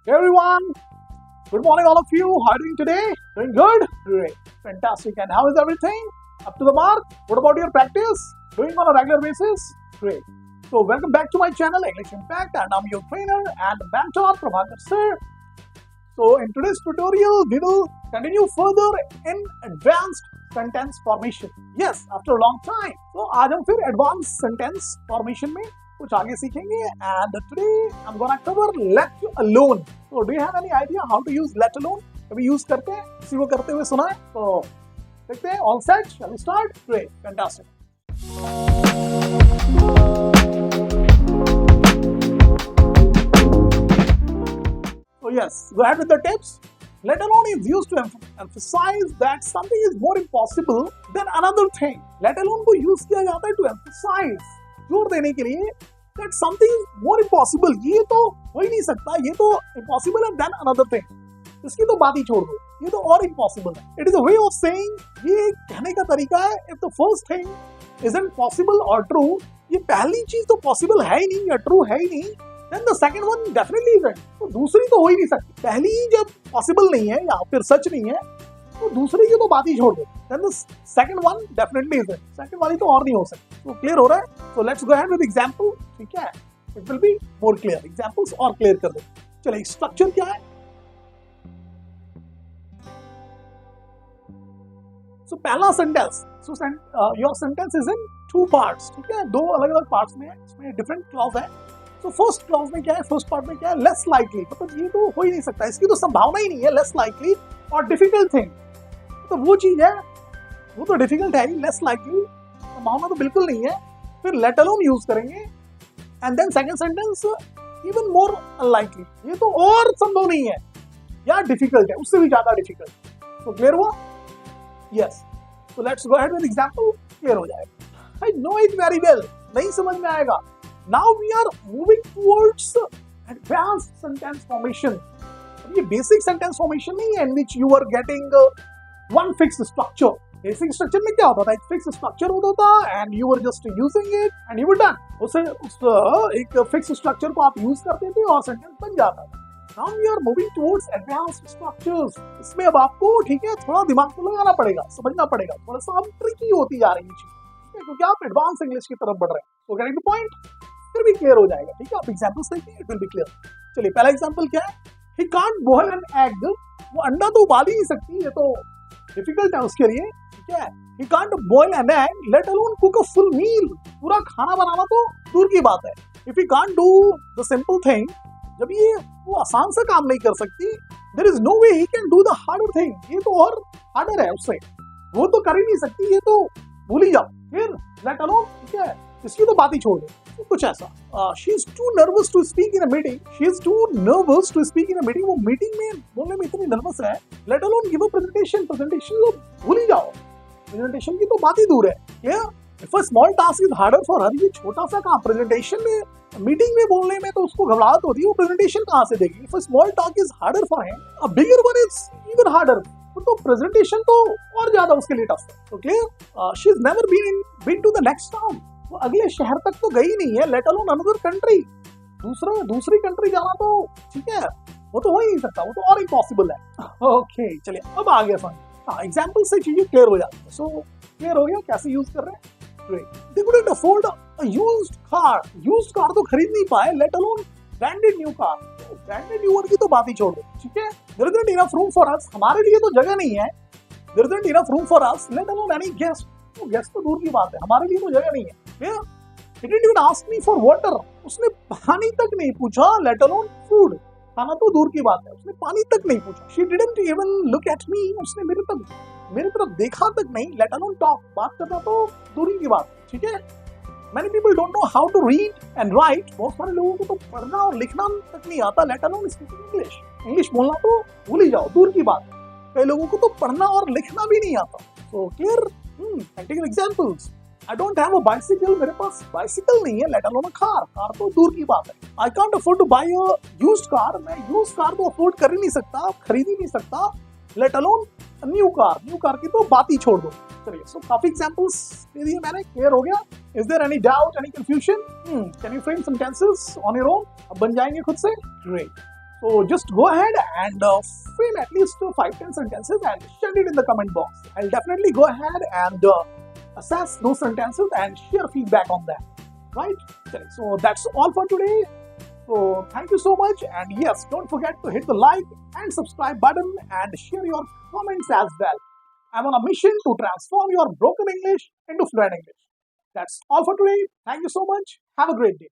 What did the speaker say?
Hey everyone, good morning all of you. How are you doing today? Doing good? Great. Fantastic. And how is everything? Up to the mark? What about your practice? Doing on a regular basis? Great. So welcome back to my channel English Impact, and I'm your trainer and mentor Prabhakar sir. So in today's tutorial we will continue further in advanced sentence formation. Yes, after a long time. So आज हम फिर advanced sentence formation में कुछ आगे सीखेंगे, and today I'm gonna cover let alone. So do you have any idea how to use let alone? कभी use करते हैं? किसी को करते हुए सुना है? तो देखते हैं. All set? Shall we start? Great, fantastic. So yes, go ahead with the tips. Let alone is used to emphasize that something is more impossible than another thing. Let alone को use किया जाता है to emphasize, जोर देने के लिए that something is more impossible. ये तो हो ही नहीं सकता, ये तो impossible है than another thing. इसकी तो बात ही छोड़ दो, ये तो और impossible है. It is a way of saying, ये कहने का तरीका है, if the first thing isn't possible or true, ये पहली चीज तो possible है ही नहीं या true है ही नहीं, then the second one definitely isn't. तो दूसरी तो हो ही नहीं सकती. पहली ही जब possible नहीं है या फिर सच नहीं है, तो दूसरी की तो बात ही छोड़ दो. Then the second one definitely isn't. Second वाली तो और नहीं हो सकती. तो clear हो रहा है? So let's go ahead with example. ठीक है? It will be more clear. Examples और clear कर दो. चलिए, structure क्या है? So पहला sentence. So your sentence is in two parts. ठीक है? दो अलग-अलग parts में है. इसमें different clause है. तो फर्स्ट क्लॉज में क्या है, फर्स्ट पार्ट में क्या है, लेस लाइकली, मतलब ये तो हो ही नहीं सकता, इसकी तो संभावना ही नहीं है. लेस लाइकली और डिफिकल्ट थिंग, तो वो चीज है, वो तो डिफिकल्ट है ही. लेस लाइकली संभावना तो बिल्कुल नहीं है. फिर लेट अलोन यूज करेंगे, and then second sentence even more unlikely, ये तो और संभव नहीं है या डिफिकल्ट है, उससे भी ज्यादा डिफिकल्ट. तो क्लियर हुआ? यस. तो let's go ahead with example. Clear हो जाएगा. I know it very well. नहीं समझ में आएगा. Now we are moving towards advanced sentence formation. ये basic sentence formation नहीं है in which you are getting one fixed structure. Basic structure में क्या होता था? एक fixed structure होता था and you were just using it and you were done. एक fixed structure को आप use करते थे और sentence बन जाता था. Now we are moving towards advanced structures. इसमें अब आपको, ठीक है, थोड़ा दिमाग को लगाना पड़ेगा, समझना पड़ेगा, थोड़ा सा अब tricky होती जा रही है चीज, क्योंकि आप एडवांस इंग्लिश की तरफ बढ़ रहे हैं. तो गेटिंग द पॉइंट, फिर भी क्लियर हो जाएगा. ठीक है, आप एग्जांपल्स देखिए, इट विल बी क्लियर. चलिए, पहला एग्जांपल क्या है? He can't boil an egg. वो अंडा तो उबाल ही नहीं सकती, ये तो डिफिकल्ट है उसके लिए. ठीक है, he can't boil an egg, let alone cook a full meal. पूरा खाना बनाना तो दूर की बात है. If he can't do the simple thing, जब ये वो आसान सा काम नहीं कर सकती, there is no way he can do the harder thing. ये तो और हार्डर है उससे, वो तो कर ही नहीं सकती, ये तो भूल ही जाओ. फिर लेट अलोन, ठीक है, इसकी तो बात ही छोड़ दो. तो कुछ ऐसा, she is too nervous to speak in a meeting. She is too nervous to speak in a meeting. वो मीटिंग में बोलने में इतनी नर्वस है. Let alone give a presentation. Presentation तो भूल ही जाओ, प्रेजेंटेशन की तो बात ही दूर है. Clear? If a small task is harder for her, ये छोटा सा काम प्रेजेंटेशन में, मीटिंग में बोलने में तो उसको घबराहट होती है, वो प्रेजेंटेशन कहाँ से देगी? If a small task is harder for him, a bigger one is even harder. तो प्रेजेंटेशन तो और ज्यादा उसके लिए टफ है. तो clear? She is never been to the next town. वो अगले शहर तक तो गई नहीं है, लेट अलोन अनदर कंट्री. दूसरी कंट्री जाना तो ठीक है, वो तो हो ही नहीं सकता, वो तो और इम्पॉसिबल है. ओके, चलिए, अब आ गया समझ. हाँ, एग्जांपल से चीजें क्लियर हो जाती है. सो क्लियर हो गया कैसे यूज कर रहे हैं. They couldn't afford a used car. Used car तो खरीद नहीं पाए, let alone branded new car. Branded new की तो बात ही छोड़ दो. ठीक है, there isn't enough room for us. हमारे लिए तो जगह नहीं है. There isn't enough room for us. Let alone any guest. तो गेस्ट तो दूर की बात है, हमारे लिए तो जगह नहीं है. He didn't even ask me for water. उसने पानी तक नहीं पूछा, let alone food. खाना तो दूर की बात है, उसने पानी तक नहीं पूछा. She didn't even look at me. उसने मेरे तरफ देखा तक नहीं, let alone talk. बात करना तो दूरी की बात. ठीक है. Many people don't know how to read and write. बहुत सारे लोगों को तो पढ़ना और लिखना तक नहीं आता, let alone speaking English. English बोलना तो भूल ही जाओ, दूर की बात. कई लोगों को तो पढ़ना और लिखना भी नहीं आता. So clear? Practical examples. I don't have a bicycle. मेरे पास बाइसिकल नहीं है, let alone a car. Car तो दूर की बात है. I can't afford to buy a used car. मैं used car तो अफोर्ड कर ही नहीं सकता, खरीद ही नहीं सकता, let alone a new car. New car की तो बात ही छोड़ दो. चलिए, so काफी एग्जांपल्स दे दिए मैंने. क्लियर हो गया? Is there any doubt, any confusion? Can you frame sentences on your own? अब बन जाएंगे खुद से? Great. So just go ahead and frame at least 5-10 sentences and send it in the comment box. I'll definitely go ahead and assess those sentences and share feedback on them. Right? Okay, so that's all for today. So thank you so much, and yes, don't forget to hit the like and subscribe button and share your comments as well. I'm on a mission to transform your broken English into fluent English. That's all for today. Thank you so much. Have a great day.